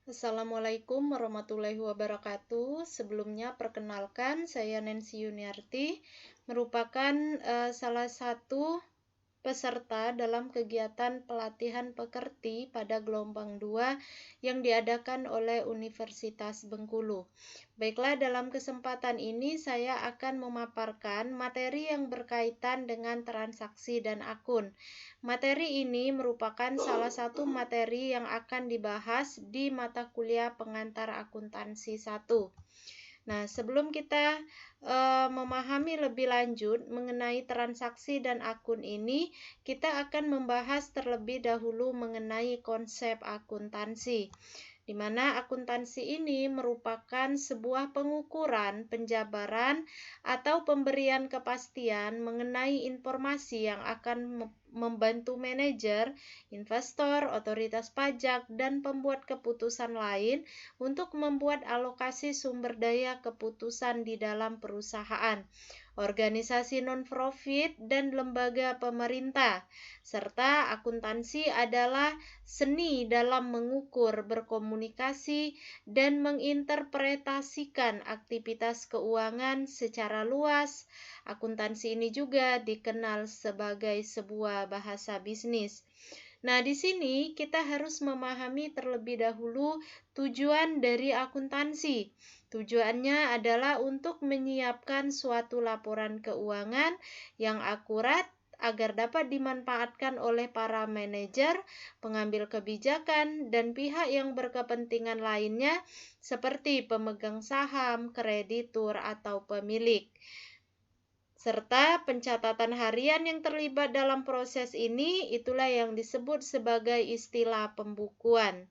Assalamualaikum warahmatullahi wabarakatuh. Sebelumnya perkenalkan, saya Nancy Yuniarti, merupakan salah satu peserta dalam kegiatan pelatihan pekerti pada gelombang 2 yang diadakan oleh Universitas Bengkulu. Baiklah, dalam kesempatan ini saya akan memaparkan materi yang berkaitan dengan transaksi dan akun. Materi ini merupakan salah satu materi yang akan dibahas di mata kuliah pengantar akuntansi 1. Nah, sebelum kita memahami lebih lanjut mengenai transaksi dan akun ini, kita akan membahas terlebih dahulu mengenai konsep akuntansi, di mana akuntansi ini merupakan sebuah pengukuran, penjabaran, atau pemberian kepastian mengenai informasi yang akan membantu manajer, investor, otoritas pajak, dan pembuat keputusan lain untuk membuat alokasi sumber daya keputusan di dalam perusahaan, organisasi non-profit, dan lembaga pemerintah. Serta akuntansi adalah seni dalam mengukur, berkomunikasi, dan menginterpretasikan aktivitas keuangan secara luas. Akuntansi ini juga dikenal sebagai sebuah bahasa bisnis. Nah, di sini kita harus memahami terlebih dahulu tujuan dari akuntansi. Tujuannya adalah untuk menyiapkan suatu laporan keuangan yang akurat agar dapat dimanfaatkan oleh para manajer, pengambil kebijakan, dan pihak yang berkepentingan lainnya seperti pemegang saham, kreditur, atau pemilik, serta pencatatan harian yang terlibat dalam proses ini. Itulah yang disebut sebagai istilah pembukuan.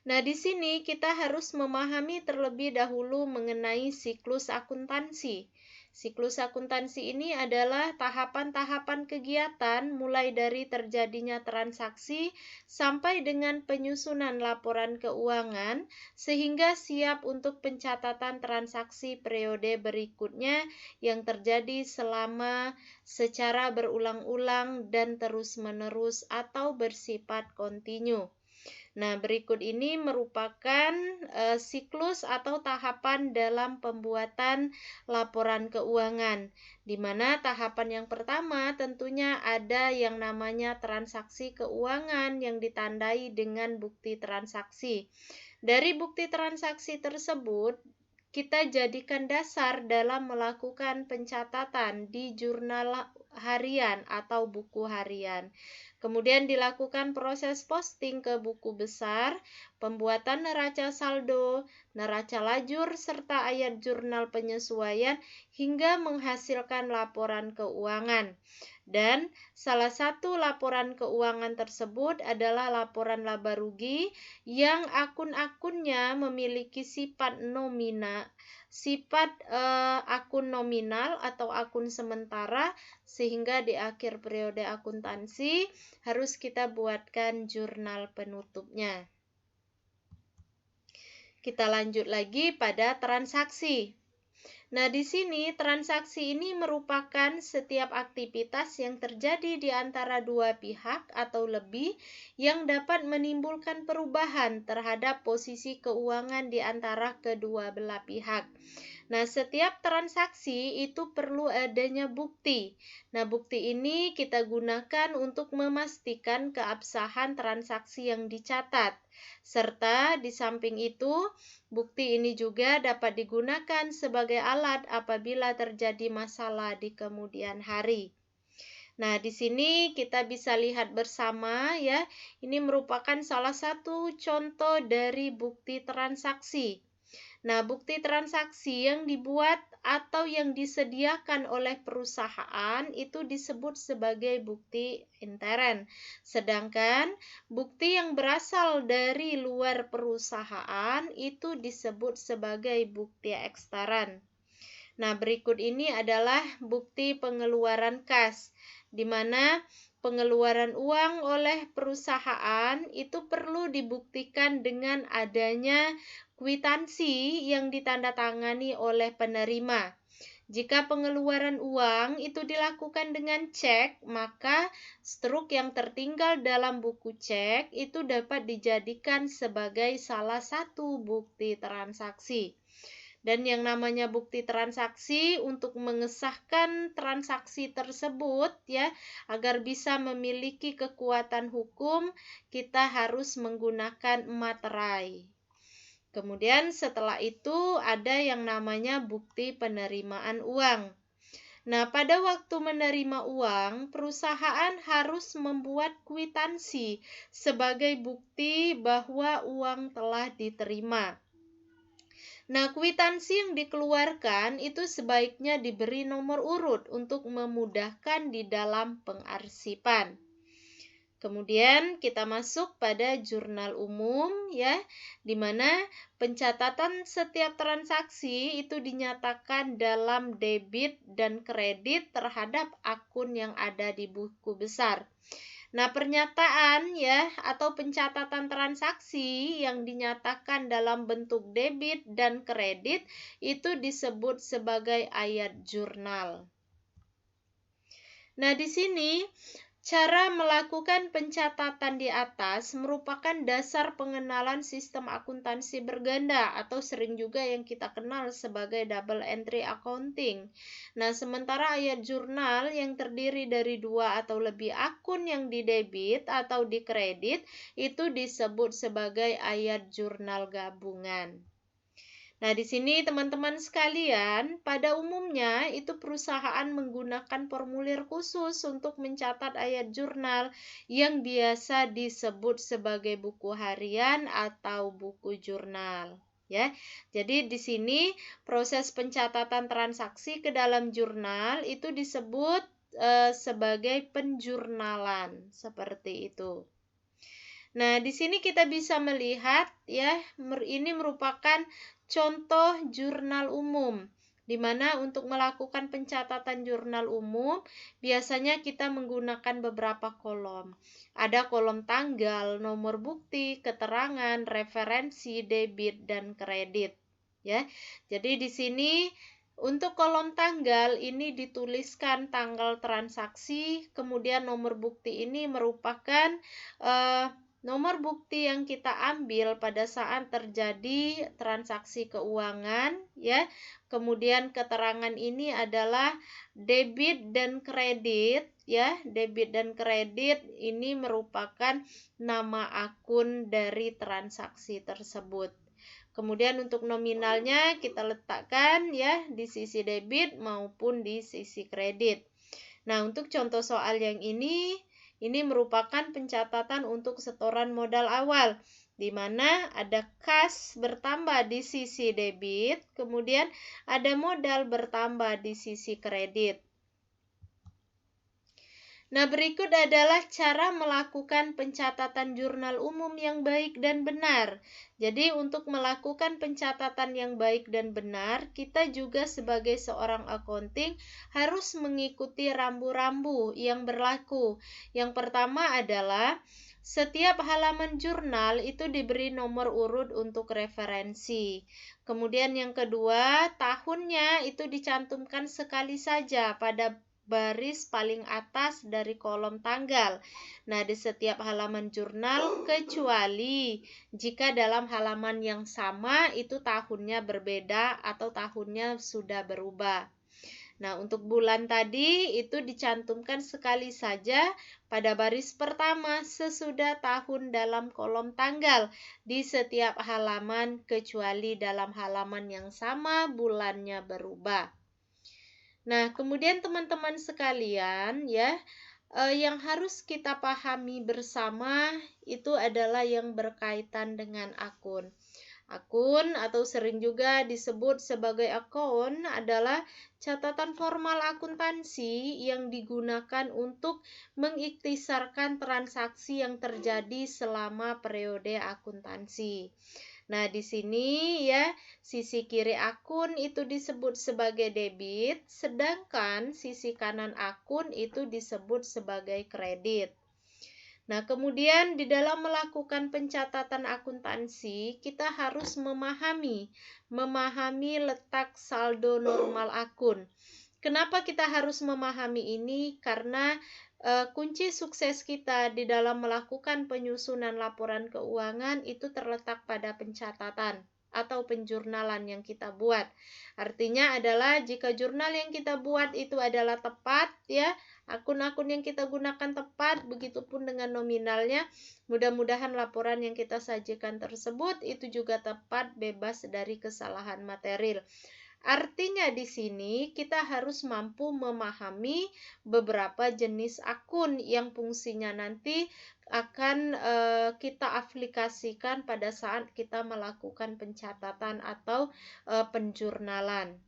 Nah, di sini kita harus memahami terlebih dahulu mengenai siklus akuntansi. Siklus akuntansi ini adalah tahapan-tahapan kegiatan mulai dari terjadinya transaksi sampai dengan penyusunan laporan keuangan sehingga siap untuk pencatatan transaksi periode berikutnya yang terjadi selama secara berulang-ulang dan terus-menerus atau bersifat kontinu. Nah, berikut ini merupakan siklus atau tahapan dalam pembuatan laporan keuangan, di mana tahapan yang pertama tentunya ada yang namanya transaksi keuangan yang ditandai dengan bukti transaksi. Dari bukti transaksi tersebut, kita jadikan dasar dalam melakukan pencatatan di jurnal harian atau buku harian. Kemudian dilakukan proses posting ke buku besar, pembuatan neraca saldo, neraca lajur, serta ayat jurnal penyesuaian hingga menghasilkan laporan keuangan. Dan salah satu laporan keuangan tersebut adalah laporan laba rugi yang akun-akunnya memiliki sifat akun nominal atau akun sementara, sehingga di akhir periode akuntansi harus kita buatkan jurnal penutupnya. Kita lanjut lagi pada transaksi. Nah, di sini transaksi ini merupakan setiap aktivitas yang terjadi di antara dua pihak atau lebih yang dapat menimbulkan perubahan terhadap posisi keuangan di antara kedua belah pihak. Nah, setiap transaksi itu perlu adanya bukti. Nah, bukti ini kita gunakan untuk memastikan keabsahan transaksi yang dicatat. Serta di samping itu, bukti ini juga dapat digunakan sebagai alat apabila terjadi masalah di kemudian hari. Nah, di sini kita bisa lihat bersama ya, ini merupakan salah satu contoh dari bukti transaksi. Nah, bukti transaksi yang dibuat atau yang disediakan oleh perusahaan itu disebut sebagai bukti intern. Sedangkan bukti yang berasal dari luar perusahaan itu disebut sebagai bukti ekstern. Nah, berikut ini adalah bukti pengeluaran kas, di mana pengeluaran uang oleh perusahaan itu perlu dibuktikan dengan adanya kwitansi yang ditandatangani oleh penerima. Jika pengeluaran uang itu dilakukan dengan cek, maka struk yang tertinggal dalam buku cek itu dapat dijadikan sebagai salah satu bukti transaksi. Dan yang namanya bukti transaksi untuk mengesahkan transaksi tersebut ya, agar bisa memiliki kekuatan hukum, kita harus menggunakan materai. Kemudian setelah itu ada yang namanya bukti penerimaan uang. Nah, pada waktu menerima uang, perusahaan harus membuat kwitansi sebagai bukti bahwa uang telah diterima. Nah, kwitansi yang dikeluarkan itu sebaiknya diberi nomor urut untuk memudahkan di dalam pengarsipan. Kemudian kita masuk pada jurnal umum ya, di mana pencatatan setiap transaksi itu dinyatakan dalam debit dan kredit terhadap akun yang ada di buku besar. Nah, pernyataan ya atau pencatatan transaksi yang dinyatakan dalam bentuk debit dan kredit itu disebut sebagai ayat jurnal. Nah, di sini cara melakukan pencatatan di atas merupakan dasar pengenalan sistem akuntansi berganda atau sering juga yang kita kenal sebagai double entry accounting. Nah, sementara ayat jurnal yang terdiri dari 2 atau lebih akun yang didebit atau dikredit itu disebut sebagai ayat jurnal gabungan. Nah, di sini teman-teman sekalian, pada umumnya itu perusahaan menggunakan formulir khusus untuk mencatat ayat jurnal yang biasa disebut sebagai buku harian atau buku jurnal. Ya, jadi di sini proses pencatatan transaksi ke dalam jurnal itu disebut sebagai penjurnalan, seperti itu. Nah, di sini kita bisa melihat ya, ini merupakan contoh jurnal umum, di mana untuk melakukan pencatatan jurnal umum, biasanya kita menggunakan beberapa kolom. Ada kolom tanggal, nomor bukti, keterangan, referensi, debit, dan kredit. Ya, jadi di sini untuk kolom tanggal ini dituliskan tanggal transaksi, kemudian nomor bukti ini merupakan nomor bukti yang kita ambil pada saat terjadi transaksi keuangan ya. Kemudian keterangan ini adalah debit dan kredit ya. Debit dan kredit ini merupakan nama akun dari transaksi tersebut. Kemudian untuk nominalnya kita letakkan ya di sisi debit maupun di sisi kredit. Nah, untuk contoh soal yang ini merupakan pencatatan untuk setoran modal awal, di mana ada kas bertambah di sisi debit, kemudian ada modal bertambah di sisi kredit. Nah, berikut adalah cara melakukan pencatatan jurnal umum yang baik dan benar. Jadi, untuk melakukan pencatatan yang baik dan benar, kita juga sebagai seorang accounting harus mengikuti rambu-rambu yang berlaku. Yang pertama adalah setiap halaman jurnal itu diberi nomor urut untuk referensi. Kemudian yang kedua, tahunnya itu dicantumkan sekali saja pada baris paling atas dari kolom tanggal. Nah, di setiap halaman jurnal kecuali jika dalam halaman yang sama itu tahunnya berbeda atau tahunnya sudah berubah. Nah, untuk bulan tadi itu dicantumkan sekali saja pada baris pertama sesudah tahun dalam kolom tanggal di setiap halaman kecuali dalam halaman yang sama bulannya berubah. Nah, kemudian teman-teman sekalian ya, yang harus kita pahami bersama itu adalah yang berkaitan dengan akun. Akun atau sering juga disebut sebagai akun adalah catatan formal akuntansi yang digunakan untuk mengikhtisarkan transaksi yang terjadi selama periode akuntansi. Nah, di sini ya, sisi kiri akun itu disebut sebagai debit, sedangkan sisi kanan akun itu disebut sebagai kredit. Nah, kemudian di dalam melakukan pencatatan akuntansi, kita harus memahami letak saldo normal akun. Kenapa kita harus memahami ini? Karena kunci sukses kita di dalam melakukan penyusunan laporan keuangan itu terletak pada pencatatan atau penjurnalan yang kita buat. Artinya adalah jika jurnal yang kita buat itu adalah tepat, ya, akun-akun yang kita gunakan tepat, begitupun dengan nominalnya, mudah-mudahan laporan yang kita sajikan tersebut itu juga tepat, bebas dari kesalahan material. Artinya di sini kita harus mampu memahami beberapa jenis akun yang fungsinya nanti akan kita aplikasikan pada saat kita melakukan pencatatan atau penjurnalan.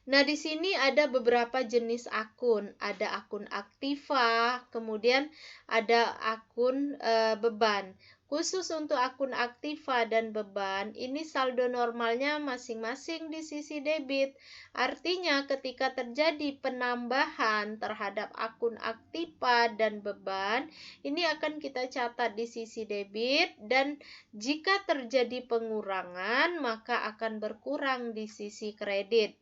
Nah, di sini ada beberapa jenis akun. Ada akun aktiva, kemudian ada akun beban. Khusus untuk akun aktiva dan beban, ini saldo normalnya masing-masing di sisi debit. Artinya ketika terjadi penambahan terhadap akun aktiva dan beban, ini akan kita catat di sisi debit, dan jika terjadi pengurangan, maka akan berkurang di sisi kredit.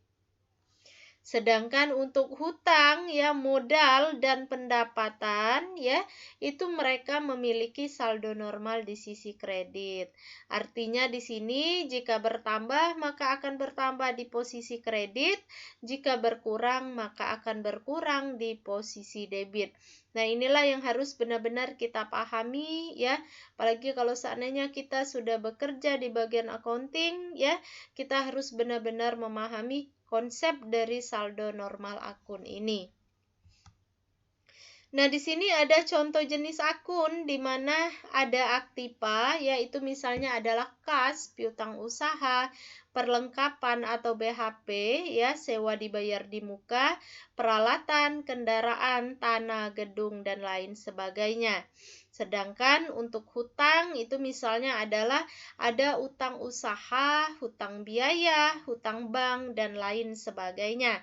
Sedangkan untuk hutang, ya, modal dan pendapatan, ya, itu mereka memiliki saldo normal di sisi kredit. Artinya di sini jika bertambah maka akan bertambah di posisi kredit, jika berkurang maka akan berkurang di posisi debit. Nah, inilah yang harus benar-benar kita pahami, ya. Apalagi kalau seandainya kita sudah bekerja di bagian accounting, ya, kita harus benar-benar memahami konsep dari saldo normal akun ini. Nah, di sini ada contoh jenis akun di mana ada aktiva, yaitu misalnya adalah kas, piutang usaha, perlengkapan atau BHP, ya, sewa dibayar di muka, peralatan, kendaraan, tanah, gedung, dan lain sebagainya. Sedangkan untuk hutang itu misalnya adalah ada utang usaha, hutang biaya, hutang bank, dan lain sebagainya.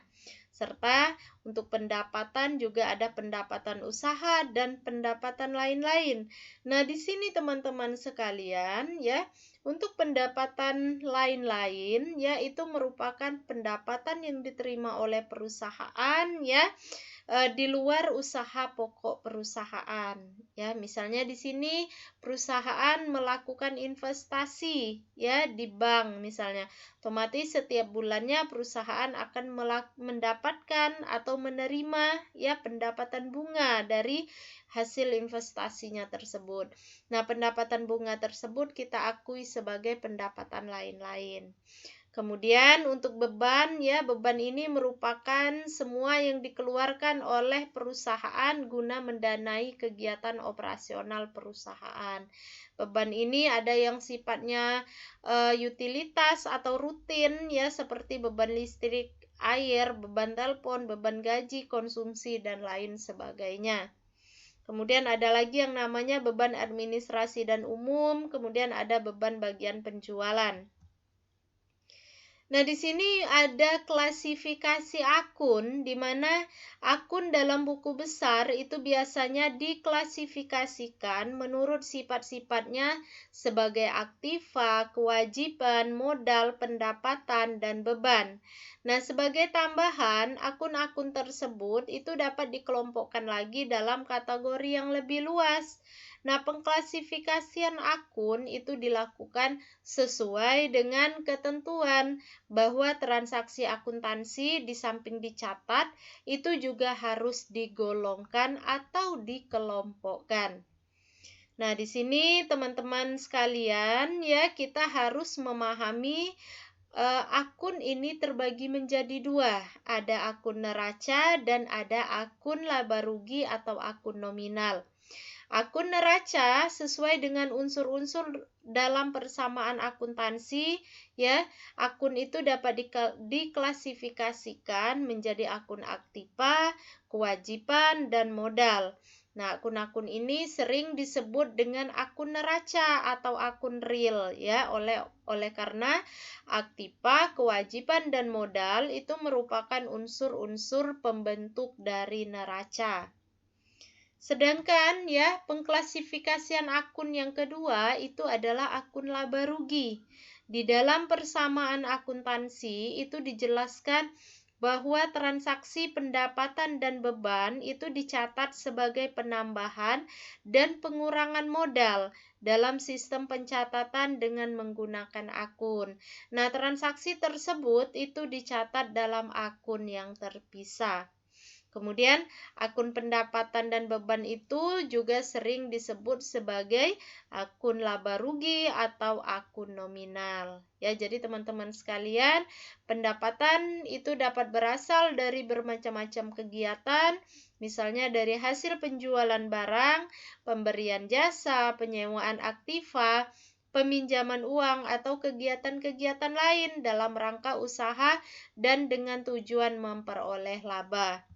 Serta untuk pendapatan juga ada pendapatan usaha dan pendapatan lain-lain. Nah, di sini teman-teman sekalian, ya, untuk pendapatan lain-lain, ya, itu merupakan pendapatan yang diterima oleh perusahaan, ya, di luar usaha pokok perusahaan, ya. Misalnya di sini perusahaan melakukan investasi, ya, di bank misalnya, otomatis setiap bulannya perusahaan akan mendapatkan atau menerima, ya, pendapatan bunga dari hasil investasinya tersebut. Nah, pendapatan bunga tersebut kita akui sebagai pendapatan lain-lain. Kemudian untuk beban, ya, beban ini merupakan semua yang dikeluarkan oleh perusahaan guna mendanai kegiatan operasional perusahaan. Beban ini ada yang sifatnya utilitas atau rutin, ya, seperti beban listrik, air, beban telepon, beban gaji, konsumsi, dan lain sebagainya. Kemudian ada lagi yang namanya beban administrasi dan umum, kemudian ada beban bagian penjualan. Nah, di sini ada klasifikasi akun, di mana akun dalam buku besar itu biasanya diklasifikasikan menurut sifat-sifatnya sebagai aktiva, kewajiban, modal, pendapatan, dan beban. Nah, sebagai tambahan, akun-akun tersebut itu dapat dikelompokkan lagi dalam kategori yang lebih luas. Nah, pengklasifikasian akun itu dilakukan sesuai dengan ketentuan bahwa transaksi akuntansi di samping dicatat itu juga harus digolongkan atau dikelompokkan. Nah, di sini teman-teman sekalian, ya, kita harus memahami akun ini terbagi menjadi dua. Ada akun neraca dan ada akun laba rugi atau akun nominal. Akun neraca sesuai dengan unsur-unsur dalam persamaan akuntansi, ya. Akun itu dapat diklasifikasikan menjadi akun aktiva, kewajiban, dan modal. Nah, akun-akun ini sering disebut dengan akun neraca atau akun real, ya, oleh karena aktiva, kewajiban, dan modal itu merupakan unsur-unsur pembentuk dari neraca. Sedangkan ya, pengklasifikasian akun yang kedua itu adalah akun laba rugi. Di dalam persamaan akuntansi itu dijelaskan bahwa transaksi pendapatan dan beban itu dicatat sebagai penambahan dan pengurangan modal dalam sistem pencatatan dengan menggunakan akun. Nah, transaksi tersebut itu dicatat dalam akun yang terpisah. Kemudian akun pendapatan dan beban itu juga sering disebut sebagai akun laba rugi atau akun nominal. Ya, jadi teman-teman sekalian, pendapatan itu dapat berasal dari bermacam-macam kegiatan, misalnya dari hasil penjualan barang, pemberian jasa, penyewaan aktiva, peminjaman uang atau kegiatan-kegiatan lain dalam rangka usaha dan dengan tujuan memperoleh laba.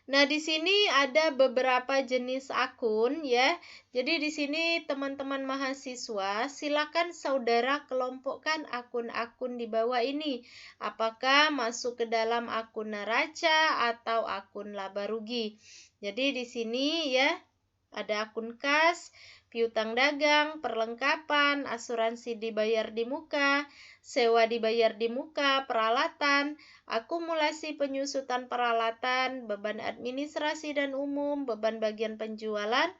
Nah, di sini ada beberapa jenis akun ya. Jadi di sini teman-teman mahasiswa, silakan saudara kelompokkan akun-akun di bawah ini. Apakah masuk ke dalam akun neraca atau akun laba rugi? Jadi di sini ya ada akun kas, piutang dagang, perlengkapan, asuransi dibayar di muka, sewa dibayar di muka, peralatan, akumulasi penyusutan peralatan, beban administrasi dan umum, beban bagian penjualan,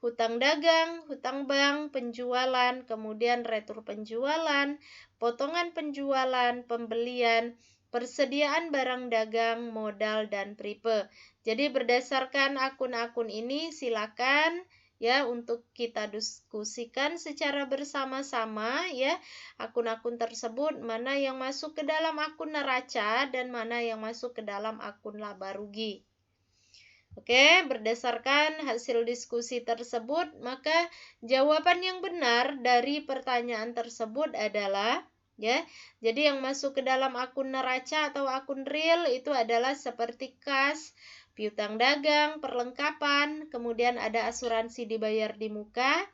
hutang dagang, hutang bank, penjualan, kemudian retur penjualan, potongan penjualan, pembelian, persediaan barang dagang, modal, dan pripe. Jadi berdasarkan akun-akun ini silakan ya untuk kita diskusikan secara bersama-sama ya akun-akun tersebut mana yang masuk ke dalam akun neraca dan mana yang masuk ke dalam akun laba rugi. Oke, berdasarkan hasil diskusi tersebut, maka jawaban yang benar dari pertanyaan tersebut adalah ya. Jadi yang masuk ke dalam akun neraca atau akun real itu adalah seperti kas, piutang dagang, perlengkapan, kemudian ada asuransi dibayar di muka,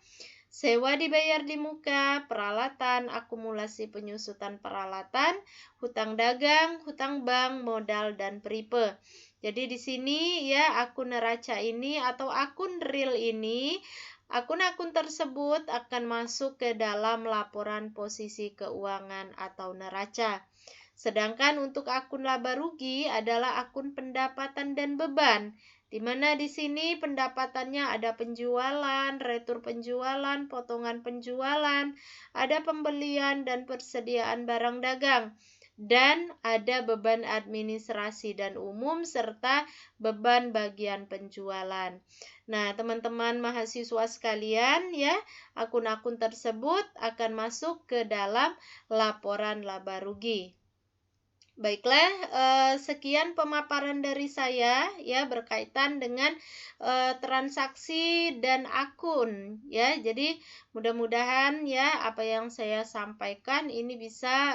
sewa dibayar di muka, peralatan, akumulasi penyusutan peralatan, hutang dagang, hutang bank, modal, dan pripe. Jadi di sini ya akun neraca ini atau akun real ini, akun-akun tersebut akan masuk ke dalam laporan posisi keuangan atau neraca. Sedangkan untuk akun laba rugi adalah akun pendapatan dan beban, di mana di sini pendapatannya ada penjualan, retur penjualan, potongan penjualan, ada pembelian dan persediaan barang dagang, dan ada beban administrasi dan umum serta beban bagian penjualan. Nah, teman-teman mahasiswa sekalian ya, akun-akun tersebut akan masuk ke dalam laporan laba rugi. Baiklah, sekian pemaparan dari saya ya berkaitan dengan transaksi dan akun ya. Jadi mudah-mudahan ya apa yang saya sampaikan ini bisa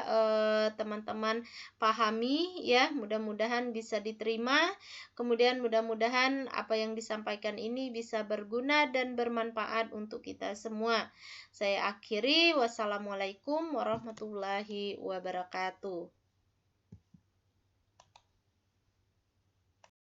teman-teman pahami ya. Mudah-mudahan bisa diterima. Kemudian mudah-mudahan apa yang disampaikan ini bisa berguna dan bermanfaat untuk kita semua. Saya akhiri, wassalamualaikum warahmatullahi wabarakatuh.